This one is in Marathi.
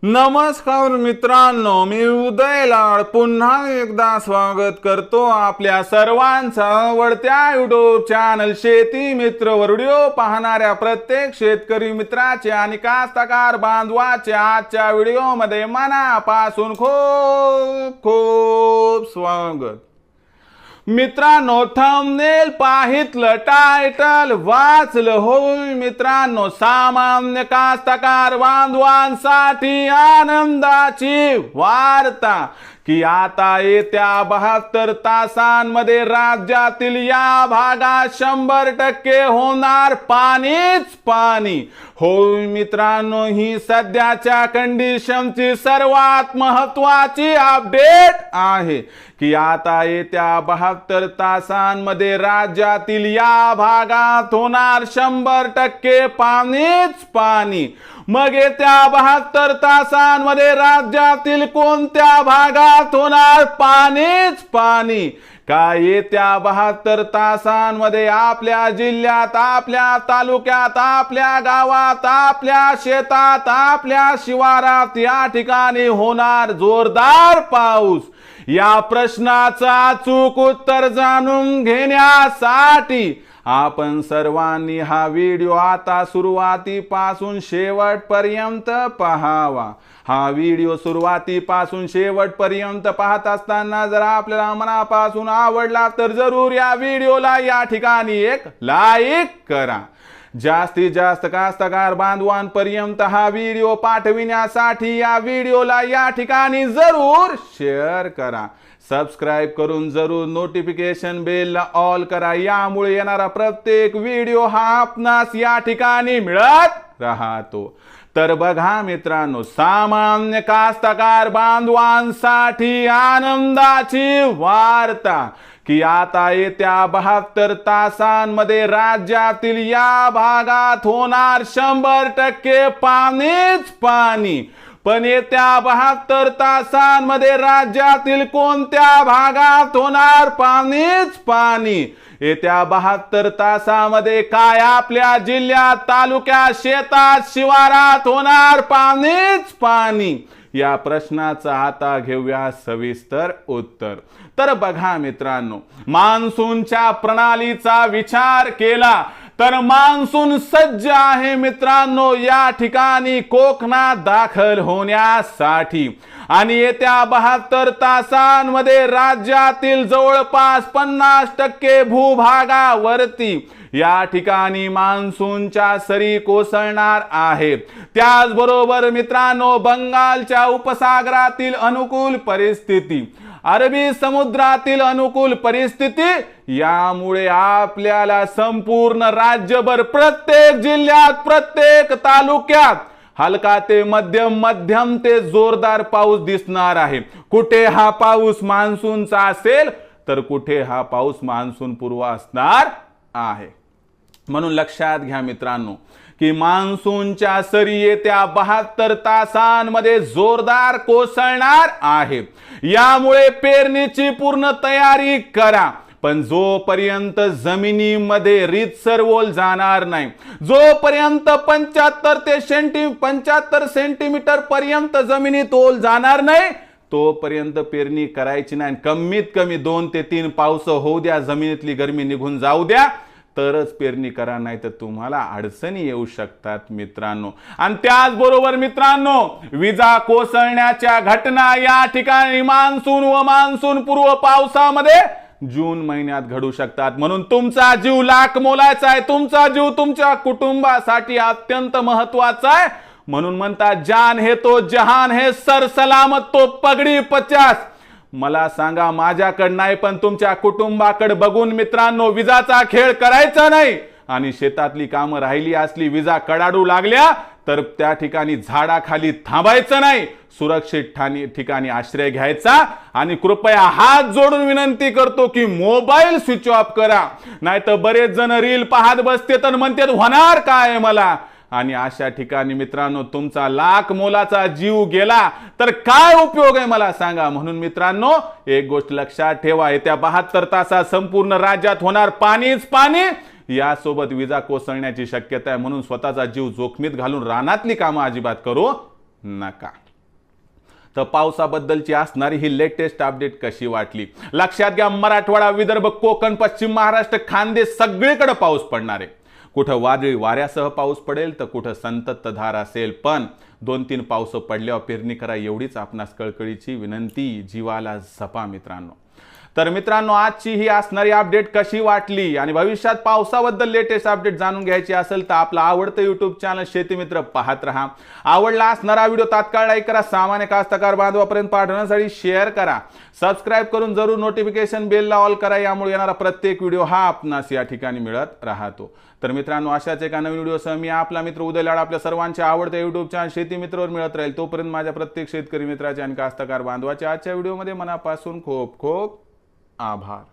नमस्कार मित्रांनो, मी उदय लाड पुन्हा एकदा स्वागत करतो आपल्या सर्वांचा आवडत्या YouTube चॅनल शेती मित्र वर व्हिडिओ पाहणाऱ्या प्रत्येक शेतकरी मित्राचे आणि कास्तकार बांधवाचे आजच्या व्हिडिओमध्ये मनापासून खूप खूप स्वागत। मित्रांनो, थंबनेल पाहितलं, टायटल वाचलं होय मित्रांनो, सामान्य कास्तकार बांधवांसाठी आनंदाची वार्ता की आता येत्या 72 तासांमध्ये राज्यातील या भागात 100% होणार पाणीच पाणी। होय मित्रांनो, ही सध्याच्या कंडिशनची सर्वात महत्त्वाची अपडेट आहे की आता येत्या 72 तासांमध्ये राज्यातील या भागात होणार 100% पाणीच पाणी। मग येत्या 72 तासांमध्ये राज्यातील कोणत्या भागात होणार पाणीच पाणी? काय येत्या 72 तासांमध्ये आपल्या जिल्ह्यात, आपल्या तालुक्यात, आपल्या गावात, आपल्या शेतात, आपल्या शिवारात या ठिकाणी होणार जोरदार पाऊस? या प्रश्नाचं अचूक उत्तर जाणून घेण्यासाठी आपण सर्वांनी हा व्हिडिओ आता सुरुवातीपासून शेवटपर्यंत पाहावा। हा व्हिडिओ सुरुवातीपासून शेवटपर्यंत पाहत असताना जर आपल्याला मनापासून आवडला तर जरूर या व्हिडिओला या ठिकाणी एक लाईक करा। जास्तीत जास्त कास्तकार बांधवांपर्यंत हा व्हिडिओ पाठविण्यासाठी या व्हिडिओला या ठिकाणी जरूर शेअर करा। सबस्क्राइब करून जरूर नोटिफिकेशन बेल ऑल करा, यामुळे येणारा प्रत्येक व्हिडिओ हा आपणास या ठिकाणी मिळत राहतो। तर बघा मित्रांनो, सामान्य कास्तकार बांधवांसाठी आनंदाची वार्ता की आता येत्या 72 तासांमध्ये राज्यातील या भागात होणार 100% पाणीच पाणी। पण येत्या 72 तासांमध्ये राज्यातील कोणत्या भागात होणार पाणीच पाणी? येत्या 72 तासामध्ये काय आपल्या जिल्ह्यात, तालुक्यात, शेतात, शिवारात होणार पाणीच पाणी? या प्रश्नाचं आता घेऊया सविस्तर उत्तर। तर बघा मित्रांनो, मान्सूनच्या प्रणालीचा विचार केला तर मान्सून सज्ज आहे मित्रांनो या ठिकाणी कोकणात दाखल होण्यासाठी। आणि येत्या 72 तासांमध्ये राज्यातील जवळपास 50% भूभागावरती या ठिकाणी मान्सूनच्या सरी कोसळणार आहेत। त्याचबरोबर मित्रांनो, बंगालच्या उपसागरातील अनुकूल परिस्थिती, अरबी समुद्रातील अनुकूल परिस्थिती यामुळे आपल्याला संपूर्ण राज्यभर प्रत्येक जिल्ह्यात, प्रत्येक तालुक्यात हलका ते मध्यम, मध्यम ते जोरदार पाऊस दिसणार आहे। कुठे हा पाऊस मान्सूनचा असेल तर कुठे हा पाऊस मान्सून पूर्व असणार आहे। म्हणून लक्षात घ्या मित्रांनो की मान्सूनच्या सरी येत्या 72 तासांमध्ये जोरदार कोसळणार आहे। यामुळे पेरणीची पूर्ण तयारी करा। पण जोपर्यंत जमिनीमध्ये रीतसर ओल जाणार नाही, जोपर्यंत 75 सेंटीमीटर पर्यंत जमिनीत ओल जाणार नाही, तोपर्यंत पेरणी करायची नाही। कमीत कमी 2 ते 3 पाऊस होऊ द्या, जमिनीतली गरमी निघून जाऊ द्या, तरच पेरणी करा, नाही तर तुम्हाला अडचणी येऊ शकतात मित्रांनो। आणि त्याचबरोबर मित्रांनो, विजा कोसळण्याच्या घटना या ठिकाणी मान्सून व मान्सून पूर्व पावसामध्ये जून महिन्यात घडू शकतात। म्हणून तुमचा जीव लाख मोलाचा आहे, तुमचा जीव तुमच्या कुटुंबासाठी अत्यंत महत्वाचा आहे। म्हणून म्हणतात, जान है तो जहान है, सर सलामत तो पगडी 50। मला सांगा, माझ्याकडे नाही पण तुमच्या कुटुंबाकडे बघून मित्रांनो विजाचा खेळ करायचा नाही। आणि शेतातली कामं राहिली असली, विजा कडाडू लागल्या तर त्या ठिकाणी झाडाखाली थांबायचं नाही, सुरक्षित ठिकाणी आश्रय घ्यायचा। आणि कृपया हात जोडून विनंती करतो की मोबाईल स्विच ऑफ करा, नाहीतर बरेच जण रील पाहत बसते तर म्हणतात होणार काय मला। आणि अशा ठिकाणी मित्रांनो तुमचा लाख मोलाचा जीव गेला तर काय उपयोग आहे मला सांगा। म्हणून मित्रांनो एक गोष्ट लक्षात ठेवा, येत्या 72 तासात संपूर्ण राज्यात होणार पाणीच पाणी। यासोबत विजा कोसळण्याची शक्यता आहे, म्हणून स्वतःचा जीव जोखमीत घालून रानातली कामं अजिबात करू नका। तर पावसाबद्दलची असणारी ही लेटेस्ट अपडेट कशी वाटली लक्षात घ्या. मराठवाडा, विदर्भ, कोकण, पश्चिम महाराष्ट्र, खानदेश सगळीकडे पाऊस पडणार आहे. कुठं वादळी वाऱ्यासह पाऊस पडेल तर कुठं संततधार असेल, पण 2-3 पाऊस पडल्यावर पेरणी करा एवढीच आपणास कळकळीची विनंती. जीवाला जपा मित्रांनो. तर मित्रांनो, आजची ही असणारी अपडेट कशी वाटली आणि भविष्यात पावसाबद्दल लेटेस्ट अपडेट जाणून घ्यायची असेल तर आपलं आवडतं यूट्यूब चॅनल शेतीमित्र पाहत रहा. आवडला असणारा व्हिडिओ तात्काळ लाईक करा. सामान्य कास्तकार बांधवापर्यंत पाठवण्यासाठी शेअर करा. सबस्क्राईब करून जरूर नोटिफिकेशन बेलला ऑल करा. यामुळे येणारा प्रत्येक व्हिडिओ हा आपणास या ठिकाणी मिळत राहतो. तर मित्रांनो, अशाच एका नवीन व्हिडिओसह मी आपला मित्र उदय लाड आपल्या सर्वांच्या आवडत्या यूट्यूब चॅनल शेतीमित्रवर मिळत राहील. तोपर्यंत माझ्या प्रत्येक शेतकरी मित्राचे आणि कास्तकार बांधवाच्या आजच्या व्हिडिओमध्ये मनापासून खूप खूप आभार.